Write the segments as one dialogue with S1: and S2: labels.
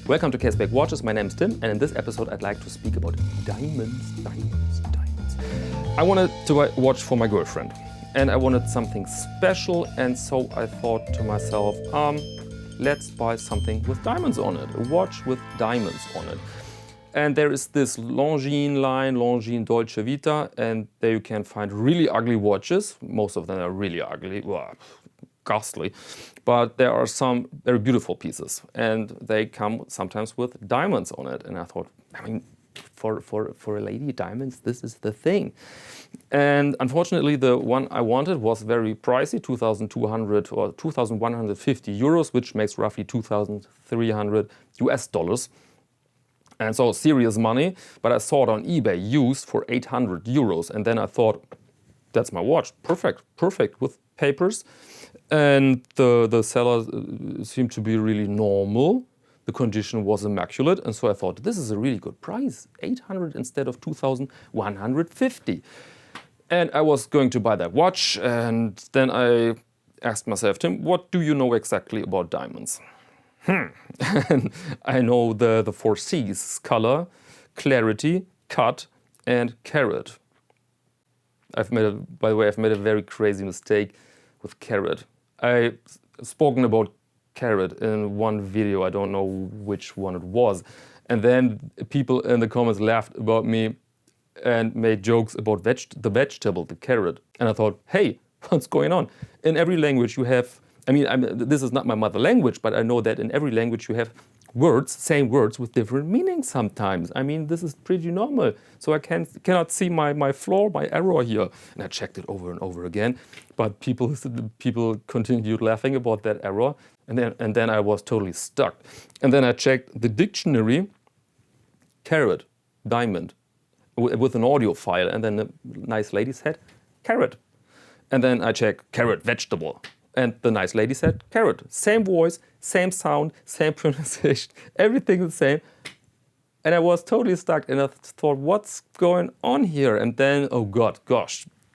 S1: Welcome to Caseback Watches. My name is Tim, and in this episode I'd like to speak about diamonds. I wanted to watch for my girlfriend, and I wanted something special, and so I thought to myself, let's buy something with diamonds on it, a watch with diamonds on it. And there is this Longines line, Longines Dolce Vita, and there you can find really ugly watches. Most of them are really ugly, ghastly, but there are some very beautiful pieces, and they come sometimes with diamonds on it. And I thought, for a lady, diamonds, this is the thing. And unfortunately, the one I wanted was very pricey, 2,200 or 2,150 euros, which makes roughly 2,300 US dollars. And so serious money, but I saw it on eBay used for 800 euros. And then I thought, that's my watch, perfect with papers. And the seller seemed to be really normal. The condition was immaculate. And so I thought, this is a really good price, 800 instead of 2,150. And I was going to buy that watch. And then I asked myself, Tim, what do you know exactly about diamonds? And I know the 4 C's: color, clarity, cut, and carat. By the way, I've made a very crazy mistake with carat. I've spoken about carat in one video, I don't know which one it was. And then people in the comments laughed about me and made jokes about the vegetable, the carrot. And I thought, hey, what's going on? In every language you have, this is not my mother language, but I know that in every language you have words, same words with different meanings sometimes. This is pretty normal. So I cannot see my flaw, my error here. And I checked it over and over again. But people continued laughing about that error. And then I was totally stuck. And then I checked the dictionary, carat, diamond, with an audio file. And then the nice lady said, carat. And then I checked carat, vegetable. And the nice lady said, carat. Same voice, same sound, same pronunciation, everything the same. And I was totally stuck, and I thought, what's going on here? And then,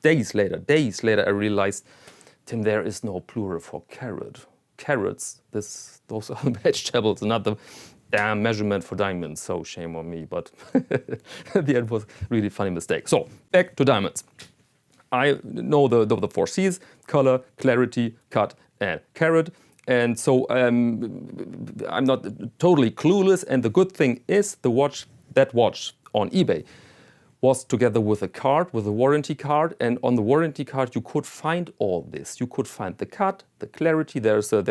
S1: days later, I realized, Tim, there is no plural for carat. Carrots, those are vegetables, not the damn measurement for diamonds. So shame on me, but the end was a really funny mistake. So back to diamonds. I know the 4 C's: color, clarity, cut, and carat. And so I'm not totally clueless. And the good thing is that watch on eBay was together with a card, with a warranty card. And on the warranty card, you could find all this. You could find the cut, the clarity. There's a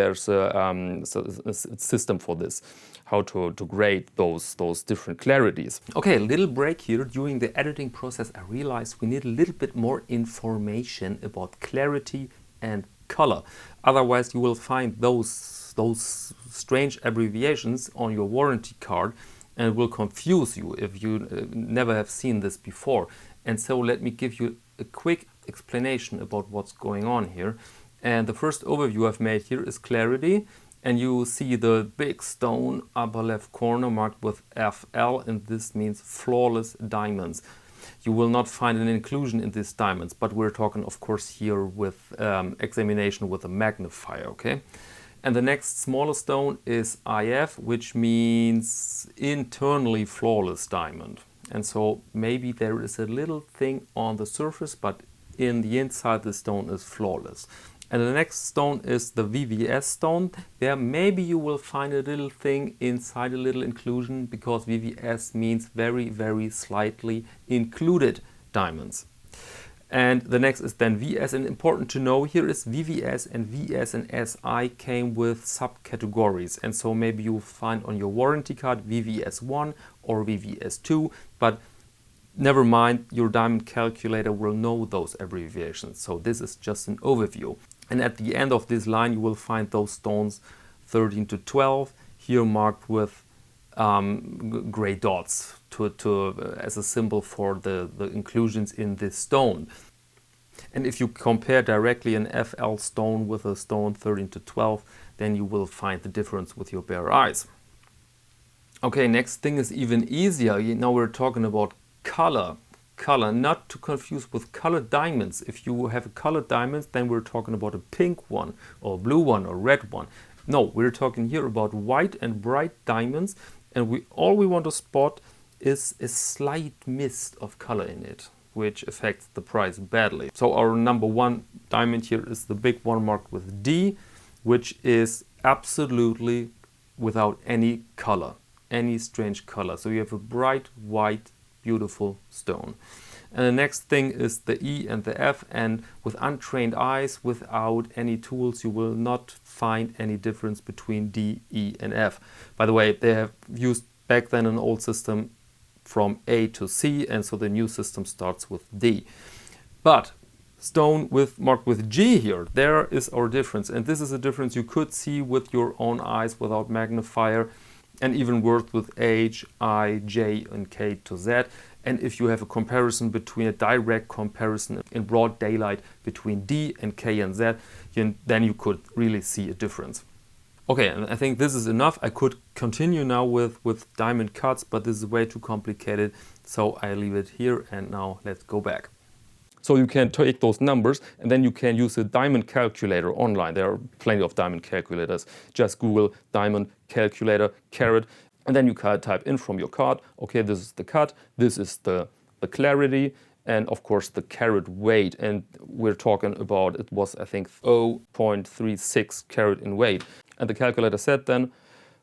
S1: system for this, how to grade those different clarities. Okay, a little break here. During the editing process, I realized we need a little bit more information about clarity and color. Otherwise, you will find those strange abbreviations on your warranty card, and it will confuse you if you never have seen this before. And so let me give you a quick explanation about what's going on here. And the first overview I've made here is clarity. And you see the big stone upper left corner marked with FL, and this means flawless diamonds. You will not find an inclusion in these diamonds, but we're talking, of course, here with examination with a magnifier, okay? And the next smaller stone is IF, which means internally flawless diamond. And so maybe there is a little thing on the surface, but in the inside the stone is flawless. And the next stone is the VVS stone. There maybe you will find a little thing inside, a little inclusion, because VVS means very, very slightly included diamonds. And the next is then VS, and important to know here is VVS and VS and SI came with subcategories. And so maybe you'll find on your warranty card VVS1 or VVS2, but never mind, your diamond calculator will know those abbreviations. So this is just an overview. And at the end of this line, you will find those stones 13 to 12, here marked with gray dots as a symbol for the inclusions in this stone. And if you compare directly an FL stone with a stone 13 to 12, then you will find the difference with your bare eyes. Okay, next thing is even easier. Now we're talking about color. Color, not to confuse with colored diamonds. If you have a colored diamond, then we're talking about a pink one or blue one or red one. No, we're talking here about white and bright diamonds, and all we want to spot is a slight mist of color in it, which affects the price badly. So our number one diamond here is the big one marked with D, which is absolutely without any color, any strange color. So you have a bright, white, beautiful stone. And the next thing is the E and the F, and with untrained eyes, without any tools, you will not find any difference between D, E and F. By the way, they have used back then an old system from A to C, and so the new system starts with D. But stone marked with G here, there is our difference, and this is a difference you could see with your own eyes without magnifier, and even worse with H, I, J and K to Z. And if you have a comparison between a direct comparison in broad daylight between D and K and Z, then you could really see a difference. Okay, and I think this is enough. I could continue now with diamond cuts, but this is way too complicated, so I leave it here, and now let's go back. So you can take those numbers and then you can use a diamond calculator online. There are plenty of diamond calculators. Just Google diamond calculator carat, and then you can type in from your card, okay, this is the cut, this is the clarity, and of course the carat weight. And we're talking about, it was I think 0.36 carat in weight. And the calculator said then,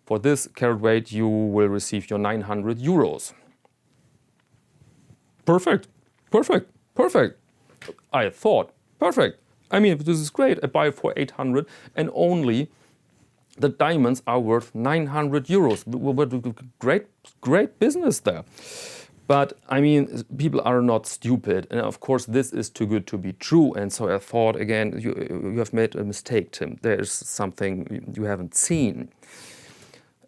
S1: for this carat weight you will receive your 900 euros. Perfect, perfect, perfect. I thought, perfect. I mean, this is great. I buy it for 800 and only the diamonds are worth 900 euros. Great business there. But I mean, people are not stupid. And of course, this is too good to be true. And so I thought, again, you have made a mistake, Tim. There's something you haven't seen.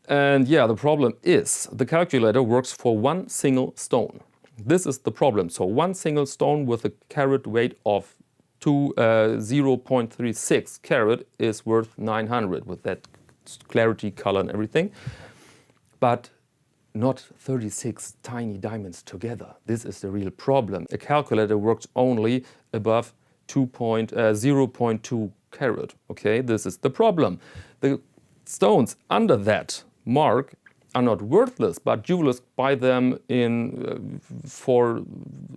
S1: And yeah, the problem is the calculator works for one single stone. This is the problem. So one single stone with a carat weight of 0.36 carat is worth 900 with that clarity, color and everything. But not 36 tiny diamonds together. This is the real problem. A calculator works only above 0.2 carat. Okay, this is the problem. The stones under that mark are not worthless, but jewelers buy them for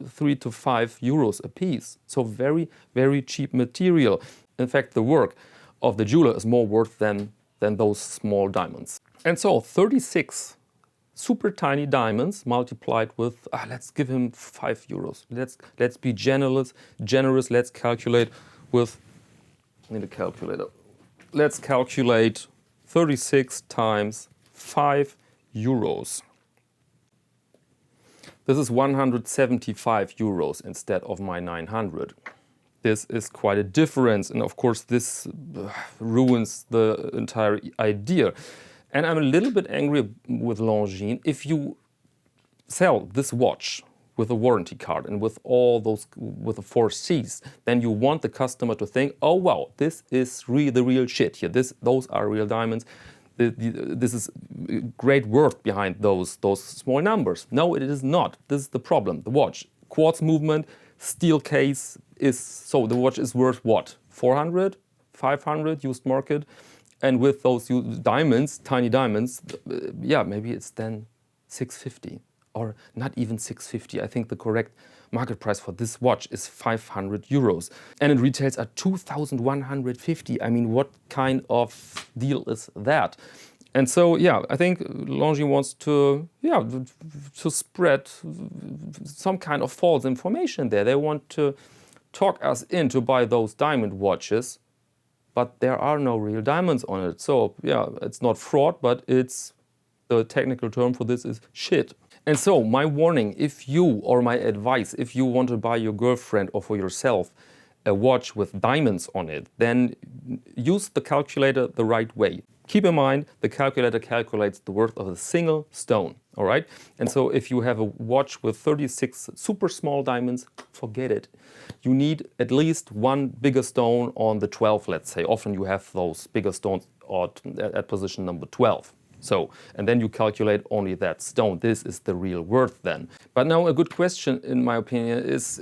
S1: 3 to 5 euros a piece. So very, very cheap material. In fact, the work of the jeweler is more worth than those small diamonds. And so 36 super tiny diamonds multiplied with, let's give him 5 euros. Let's be generous. Let's calculate with, I need a calculator. Let's calculate 36 times 5 euros. This is 175 euros instead of my 900. This is quite a difference, and of course this ruins the entire idea. And I'm a little bit angry with Longines. If you sell this watch with a warranty card and with all those, with the 4 C's, then you want the customer to think, oh wow, this is the real shit here. Those are real diamonds. This is great worth behind those small numbers. No, it is not. This is the problem. The watch, quartz movement, steel case so the watch is worth what? 400, 500 used market, and with those diamonds, tiny diamonds, yeah, maybe it's then 650 or not even 650. I think the correct market price for this watch is 500 euros, and it retails at 2,150. I mean, what kind of deal is that? And so, yeah, I think Longines wants to spread some kind of false information there. They want to talk us into buy those diamond watches, but there are no real diamonds on it. So, yeah, it's not fraud, but it's, the technical term for this is shit. And so, my warning, or my advice, if you want to buy your girlfriend or for yourself a watch with diamonds on it, then use the calculator the right way. Keep in mind, the calculator calculates the worth of a single stone, all right? And so if you have a watch with 36 super small diamonds, forget it. You need at least one bigger stone on the 12, let's say. Often you have those bigger stones at position number 12. So, and then you calculate only that stone. This is the real worth then. But now a good question, in my opinion, is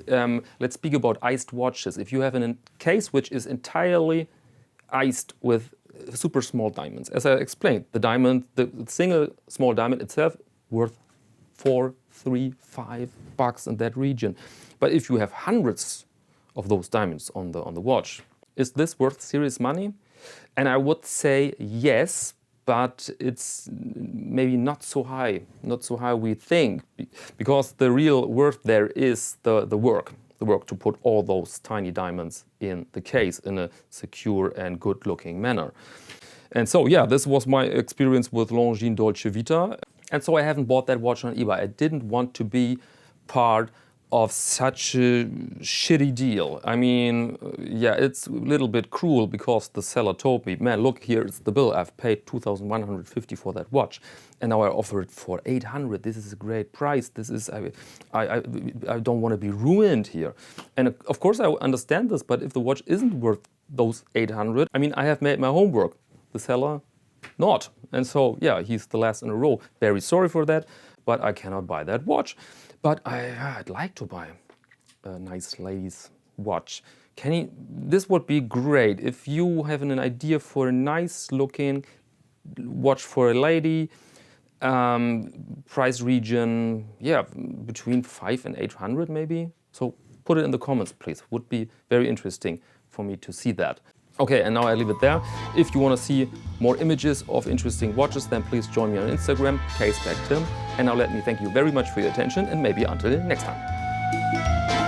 S1: let's speak about iced watches. If you have a case which is entirely iced with super small diamonds. As I explained, the single small diamond itself worth $4, $3, $5 in that region. But if you have hundreds of those diamonds on the watch, is this worth serious money? And I would say yes, but it's maybe not so high we think, because the real worth there is the work to put all those tiny diamonds in the case in a secure and good-looking manner. And so, yeah, this was my experience with Longines Dolce Vita. And so I haven't bought that watch on eBay. I didn't want to be part of such a shitty deal. I mean, yeah, it's a little bit cruel because the seller told me, man, look, here's the bill. I've paid $2,150 for that watch, and now I offer it for $800. This is a great price. This is, I don't want to be ruined here. And of course I understand this, but if the watch isn't worth those $800, I mean, I have made my homework. The seller, not. And so, yeah, he's the last in a row. Very sorry for that, but I cannot buy that watch. But I'd like to buy a nice lady's watch. This would be great if you have an idea for a nice looking watch for a lady, price region, yeah, between 500 and 800 maybe. So put it in the comments, please. Would be very interesting for me to see that. Okay, and now I leave it there. If you want to see more images of interesting watches, then please join me on Instagram, Caseback Tim. And now let me thank you very much for your attention, and maybe until next time.